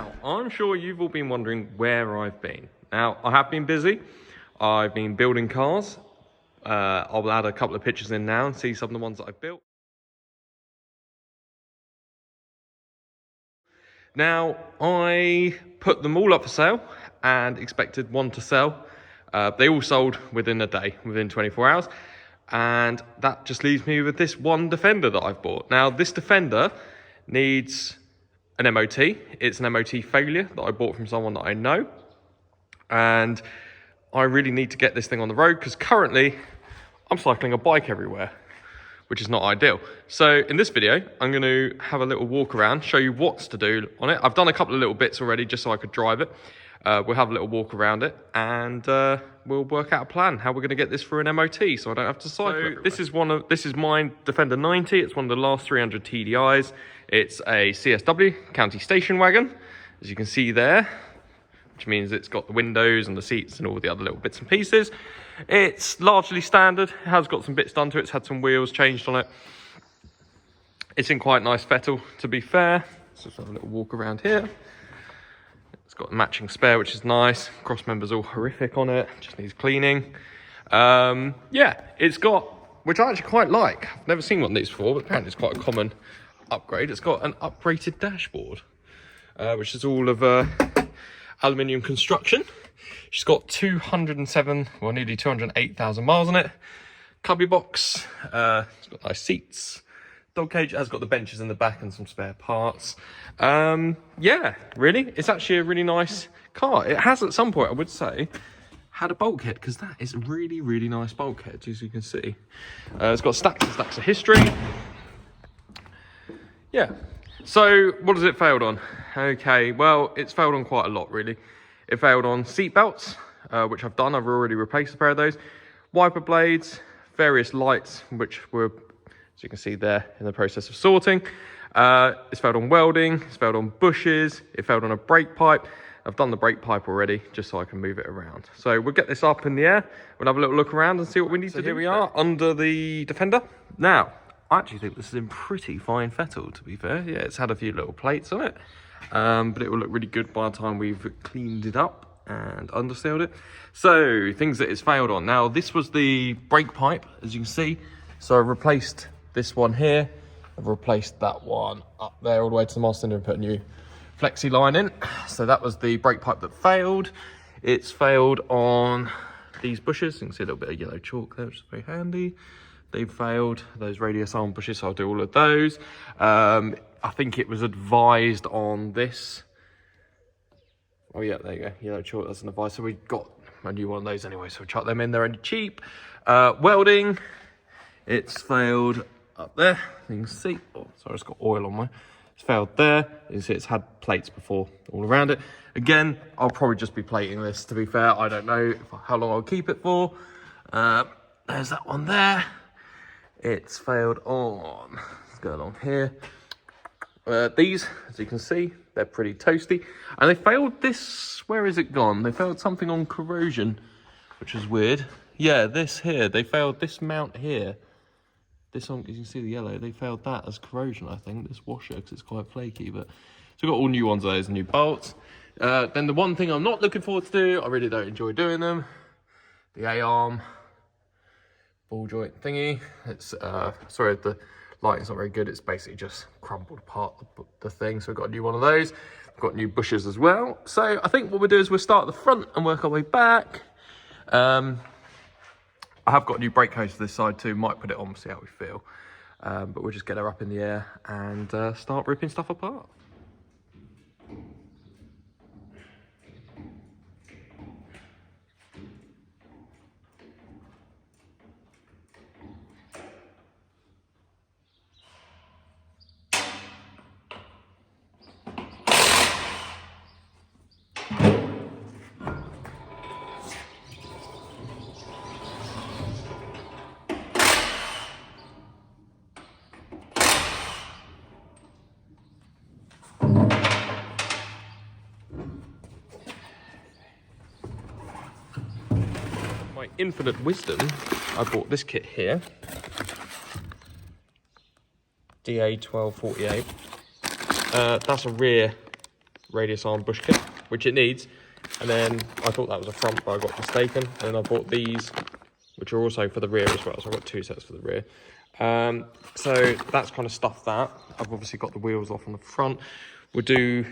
Now, I'm sure you've all been wondering where I've been. Now, I have been busy. I've been building cars. I'll add a couple of pictures in now and see some of the ones that I've built. Now, I put them all up for sale and expected one to sell. They all sold within a day, within 24 hours. And that just leaves me with this one Defender that I've bought. Now, this Defender needs an MOT. It's an MOT failure that I bought from someone that I know. And I really need to get this thing on the road because currently I'm cycling a bike everywhere, which is not ideal. So in this video, I'm going to have a little walk around, show you what's to do on it. I've done a couple of little bits already just so I could drive it. We'll have a little walk around it and we'll work out a plan how we're going to get this through an MOT so I don't have to cycle. So this is my Defender 90. It's one of the last 300 TDIs. It's a CSW, county station wagon, as you can see there, which means it's got the windows and the seats and all the other little bits and pieces. It's largely standard. It has got some bits done to it. It's had some wheels changed on it. It's in quite nice fettle, to be fair. So let's have a little walk around here. It's got a matching spare, which is nice. Cross member's all horrific on it. Just needs cleaning. Yeah, it's got, which I actually quite like. I've never seen one of these before, but apparently it's quite a common upgrade. It's got an uprated dashboard, which is all of aluminium construction. She's got 207, well, nearly 208,000 miles on it. Cubby box. It's got nice seats. Dog cage. It has got the benches in the back and some spare parts. Yeah, really, it's actually a really nice car. It has at some point, I would say, had a bulkhead because that is a really, really nice bulkhead, as you can see. It's got stacks and stacks of history. Yeah. So what has it failed on? Okay, well, it's failed on quite a lot, really. It failed on seat belts, which I've done. I've already replaced a pair of those. Wiper blades, various lights, which were, as you can see there, in the process of sorting. It's failed on welding, it's failed on bushes, it failed on a brake pipe. I've done the brake pipe already, just so I can move it around. So we'll get this up in the air, we'll have a little look around and see what we need to do. Here we are, under the Defender. Now, I actually think this is in pretty fine fettle, to be fair. Yeah, it's had a few little plates on it, but it will look really good by the time we've cleaned it up and undersealed it. So, things that it's failed on. Now, this was the brake pipe, as you can see. So, I've replaced this one here. I've replaced that one up there all the way to the master cylinder and put a new flexi line in. So, that was the brake pipe that failed. It's failed on these bushes. You can see a little bit of yellow chalk there, which is very handy. They've failed, those radius arm bushes, so I'll do all of those. I think it was advised on this. Oh yeah, there you go, yellow chalk, that's an advice. So we got a new one of those anyway, so we'll chuck them in, they're only cheap. Welding, it's failed up there, you can see. Oh, sorry, it's got oil on mine. It's failed there. You can see it's had plates before all around it. Again, I'll probably just be plating this, to be fair. I don't know how long I'll keep it for. There's that one there. It's failed on, let's go along here. These, as you can see, they're pretty toasty. And they failed this, where is it gone? They failed something on corrosion, which is weird. Yeah, this here, they failed this mount here. This one, as you can see the yellow, they failed that as corrosion, I think, this washer, because it's quite flaky. But so we've got all new ones of those, new bolts. Then the one thing I'm not looking forward to do, I really don't enjoy doing them, the A-arm ball joint thingy. It's sorry, the lighting's not very good. It's basically just crumbled apart the thing. So we've got a new one of those. We've got new bushes as well. So I think what we'll do is we'll start at the front and work our way back. I have got a new brake hose for this side too. Might put it on, see how we feel. But we'll just get her up in the air and start ripping stuff apart. My infinite wisdom, I bought this kit here, DA1248. That's a rear radius arm bush kit, which it needs. And then I thought that was a front, but I got mistaken. And then I bought these, which are also for the rear as well. So I've got 2 sets for the rear. So that's kind of stuff that. I've obviously got the wheels off on the front. We'll do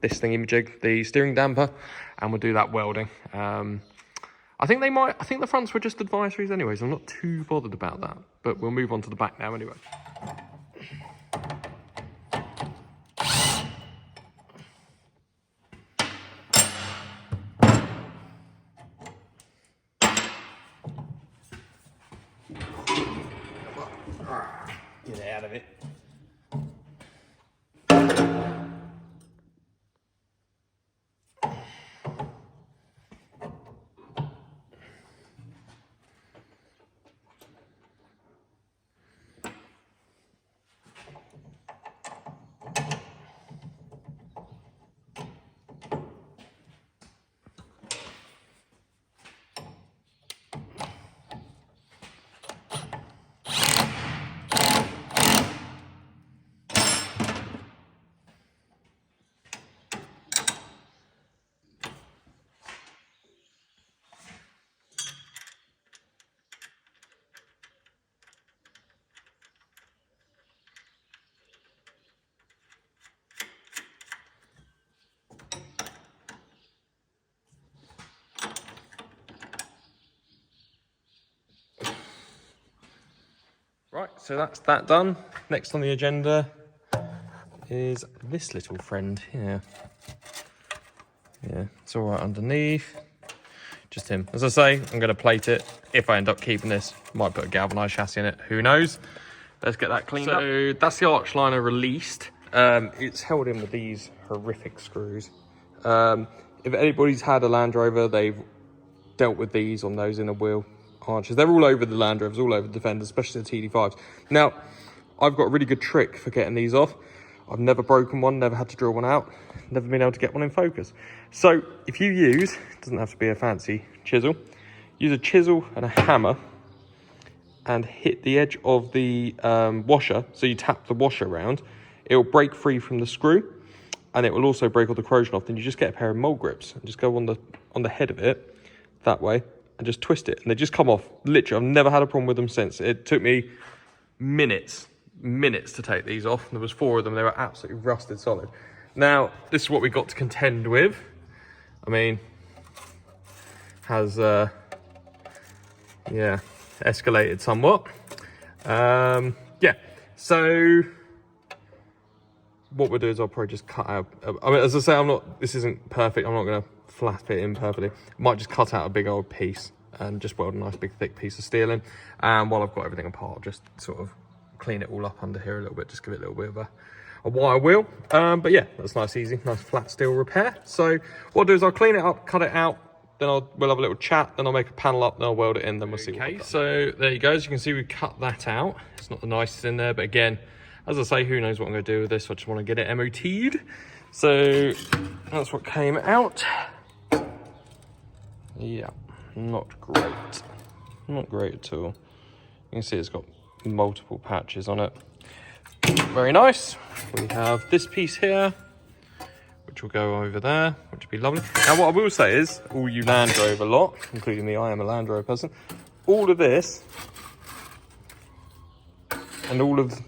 this thingy-majig, the steering damper, and we'll do that welding. I think the fronts were just advisories anyway, so I'm not too bothered about that. But we'll move on to the back now anyway. Get out of it. Right, so that's that done. Next on the agenda is this little friend here. Yeah, it's all right underneath. Just him. As I say, I'm going to plate it. If I end up keeping this, might put a galvanised chassis in it. Who knows? Let's get that cleaned up. So that's the arch liner released. It's held in with these horrific screws. If anybody's had a Land Rover, they've dealt with these on those inner wheel arches. They're all over the Land Rovers, all over the Defenders, especially the TD5s. Now, I've got a really good trick for getting these off. I've never broken one, never had to drill one out, never been able to get one in focus. So if you use, it doesn't have to be a fancy chisel, use a chisel and a hammer and hit the edge of the washer. So you tap the washer around, it will break free from the screw and it will also break all the corrosion off. Then you just get a pair of mole grips and just go on the head of it that way and just twist it and they just come off. Literally, I've never had a problem with them since. It took me minutes to take these off. There was 4 of them. They were absolutely rusted solid. Now, this is what we got to contend with. I mean, has, yeah, escalated somewhat. Yeah, so what we'll do is I'll probably just cut out, I mean, as I say, this isn't perfect. I'm not going to flap it in perfectly. I might just cut out a big old piece and just weld a nice big thick piece of steel in. And while I've got everything apart, I'll just sort of clean it all up under here a little bit, just give it a little bit of a wire wheel. But yeah, that's nice, easy, nice flat steel repair. So what I'll do is I'll clean it up, cut it out, then we'll have a little chat, then I'll make a panel up, then I'll weld it in, then we'll see what I've done. So there you go, as you can see, we cut that out. It's not the nicest in there, but again, as I say, who knows what I'm going to do with this. I just want to get it MOT'd. So that's what came out. Yeah, not great. Not great at all. You can see it's got multiple patches on it. Very nice. We have this piece here, which will go over there, which would be lovely. Now, what I will say is, all you Land Rover lot, including me, I am a Land Rover person, all of this and all of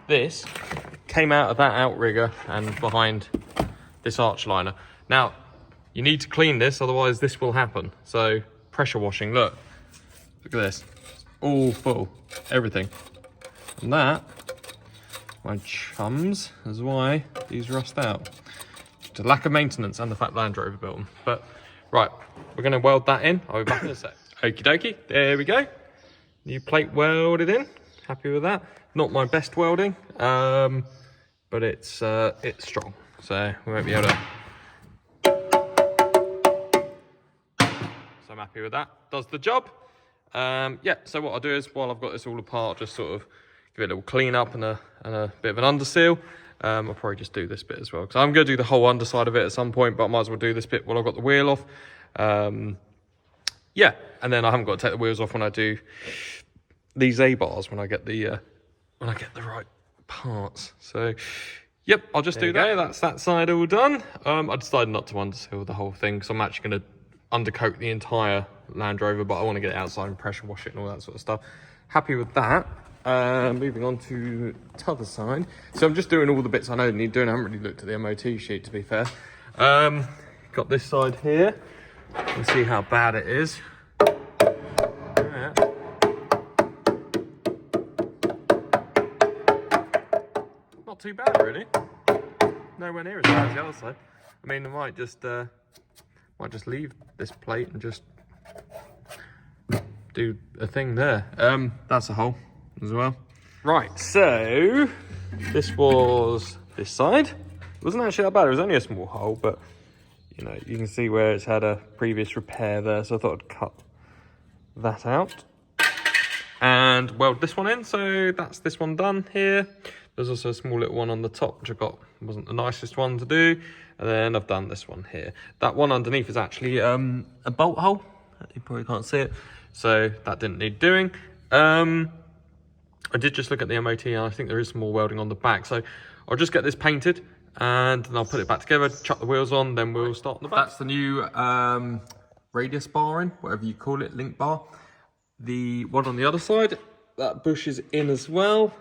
this came out of that outrigger and behind this arch liner. Now, you need to clean this, otherwise this will happen. So, pressure washing, look at this, all full, everything. And that, my chums, is why these rust out. It's a lack of maintenance and the fact Land Rover built them. But, right, we're gonna weld that in. I'll be back in a sec. Okie dokie, there we go. New plate welded in, happy with that. Not my best welding, but it's strong. So we won't be able to. So I'm happy with that, does the job. Yeah, so what I'll do is, while I've got this all apart, just sort of give it a little clean up and a bit of an underseal. I'll probably just do this bit as well, because I'm going to do the whole underside of it at some point, but I might as well do this bit while I've got the wheel off. Yeah, and then I haven't got to take the wheels off when I do these A-bars, when I get the right parts. So Yep, I'll just do that. That's that side all done. I decided not to underseal the whole thing, because I'm actually going to undercoat the entire Land Rover, but I want to get it outside and pressure wash it and all that sort of stuff. Happy with that. Moving on to the other side. So I'm just doing all the bits I know need doing. I haven't really looked at the MOT sheet, to be fair. Got this side here. Let's see how bad it is. Yeah. Not too bad, really. Nowhere near as bad as the other side. I mean, I might just leave this plate and just do a thing there. That's a hole as well. Right, so this was this side. It wasn't actually that bad. It was only a small hole, but you know, you can see where it's had a previous repair there. So I thought I'd cut that out and weld this one in. So that's this one done here. There's also a small little one on the top, which I got, wasn't the nicest one to do. And then I've done this one here. That one underneath is actually a bolt hole. You probably can't see it. So that didn't need doing. I did just look at the MOT and I think there is some more welding on the back. So I'll just get this painted and then I'll put it back together, chuck the wheels on, then we'll start on the back. That's the new radius barring, whatever you call it, link bar. The one on the other side, that bush is in as well.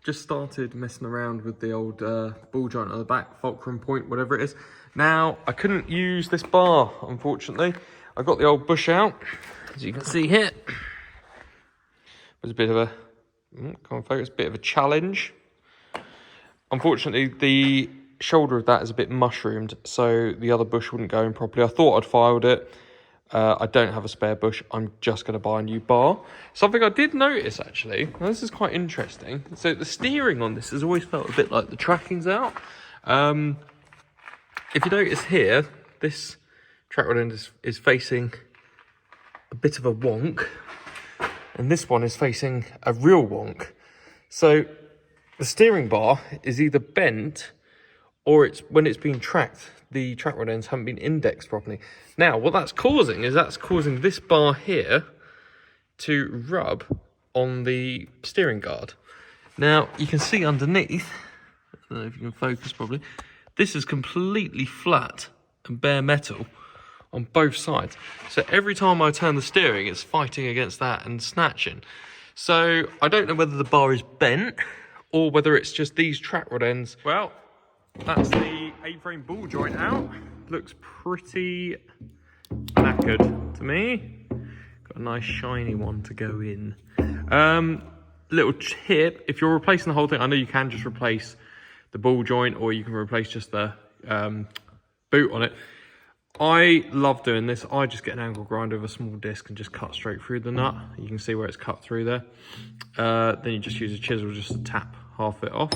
Just started messing around with the old ball joint on the back, fulcrum point, whatever it is. Now, I couldn't use this bar, unfortunately. I got the old bush out, as you can see here. It was a bit of a, come on focus, bit of a challenge. Unfortunately, the shoulder of that is a bit mushroomed, so the other bush wouldn't go in properly. I thought I'd filed it. I don't have a spare bush. I'm just going to buy a new bar. Something I did notice, actually, now this is quite interesting. So the steering on this has always felt a bit like the tracking's out. If you notice here, this track rod end is facing a bit of a wonk, and this one is facing a real wonk. So the steering bar is either bent, or it's when it's being tracked, the track rod ends haven't been indexed properly. Now, what that's causing is that's causing this bar here to rub on the steering guard. Now, you can see underneath, I don't know if you can focus properly, this is completely flat and bare metal on both sides. So every time I turn the steering, it's fighting against that and snatching. So I don't know whether the bar is bent or whether it's just these track rod ends. Well, that's the A-frame ball joint out. Looks pretty knackered to me. Got a nice shiny one to go in. Little tip, if you're replacing the whole thing, I know you can just replace the ball joint or you can replace just the boot on it. I love doing this. I just get an angle grinder with a small disc and just cut straight through the nut. You can see where it's cut through there. Then you just use a chisel just to tap half it off.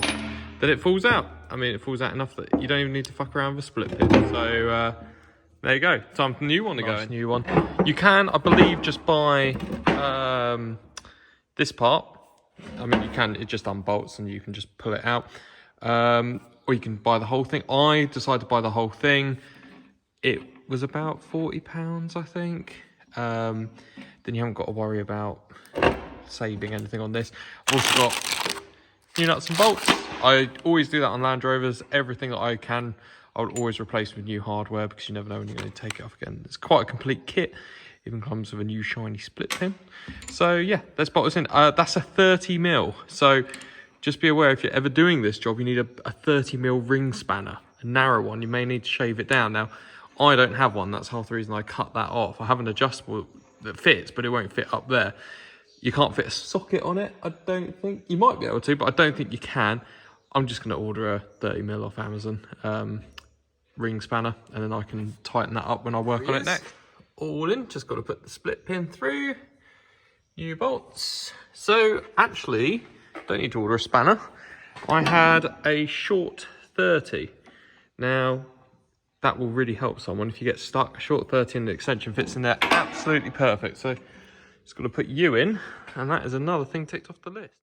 Then it falls out. I mean, it falls out enough that you don't even need to fuck around with a split pin. So there you go. Time for the new one to go. New one. You can, I believe, just buy this part. I mean, you can. It just unbolts and you can just pull it out. Or you can buy the whole thing. I decided to buy the whole thing. It was about £40, I think. Then you haven't got to worry about saving anything on this. I've also got new nuts and bolts. I always do that on Land Rovers. Everything that I can, I would always replace with new hardware because you never know when you're going to take it off again. It's quite a complete kit. Even comes with a new shiny split pin. So yeah, let's bolt this in. That's a 30mm. So just be aware, if you're ever doing this job, you need a 30mm ring spanner, a narrow one. You may need to shave it down. Now, I don't have one. That's half the reason I cut that off. I have an adjustable that fits, but it won't fit up there. You can't fit a socket on it, I don't think. You might be able to, but I don't think you can. I'm just going to order a 30mm off Amazon ring spanner, and then I can tighten that up when I work on it next. All in, just got to put the split pin through. New bolts. So actually, don't need to order a spanner. I had a short 30. Now, that will really help someone if you get stuck. A short 30 and the extension fits in there absolutely perfect. So just got to put you in, and that is another thing ticked off the list.